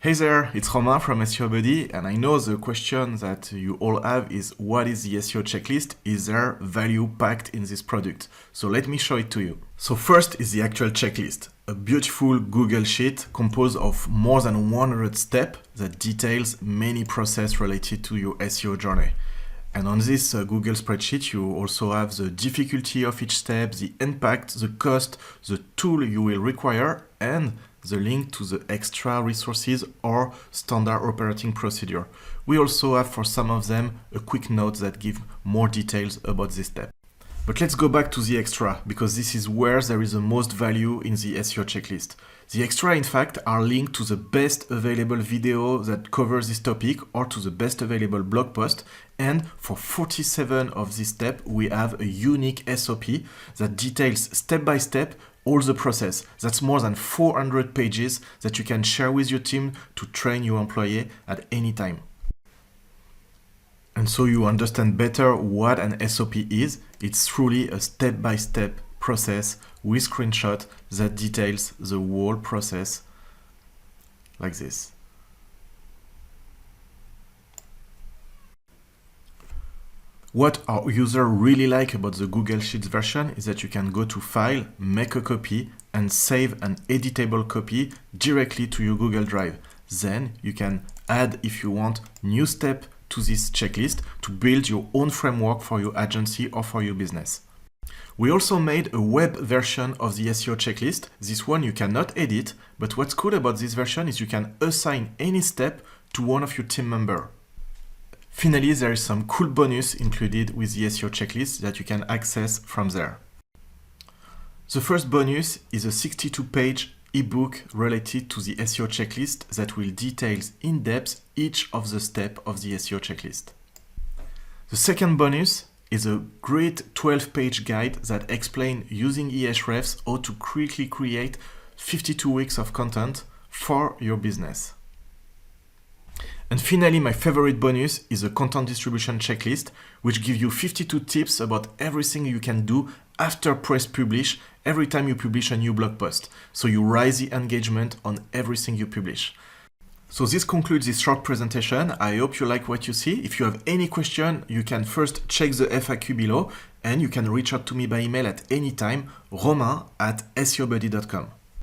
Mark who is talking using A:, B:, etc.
A: Hey there, it's Romain from SEO Buddy, and I know the question that you all have is what is the SEO checklist? Is there value packed in this product? So let me show it to you. So first is the actual checklist, a beautiful Google sheet composed of more than 100 steps that details many processes related to your SEO journey. And on this Google spreadsheet, you also have the difficulty of each step, the impact, the cost, the tool you will require, and the link to the extra resources or standard operating procedure. We also have for some of them a quick note that gives more details about this step. But let's go back to the extra, because this is where there is the most value in the SEO checklist. The extra, in fact, are linked to the best available video that covers this topic or to the best available blog post. And for 47 of this step, we have a unique SOP that details step by step all the process. That's more than 400 pages that you can share with your team to train your employee at any time. And so you understand better what an SOP is. It's truly a step-by-step process with screenshot that details the whole process like this. What our users really like about the Google Sheets version is that you can go to File, make a copy, and save an editable copy directly to your Google Drive. Then you can add, if you want, new step to this checklist to build your own framework for your agency or for your business. We also made a web version of the SEO checklist. This one you cannot edit, but what's cool about this version is you can assign any step to one of your team members. Finally, there is some cool bonus included with the SEO checklist that you can access from there. The first bonus is a 62-page ebook related to the SEO checklist that will detail in depth each of the steps of the SEO checklist. The second bonus is a great 12-page guide that explains using Ahrefs how to quickly create 52 weeks of content for your business. And finally, my favorite bonus is a content distribution checklist, which gives you 52 tips about everything you can do after press publish every time you publish a new blog post. So you raise the engagement on everything you publish. So this concludes this short presentation. I hope you like what you see. If you have any question, you can first check the FAQ below, and you can reach out to me by email at any time, romain@seobuddy.com.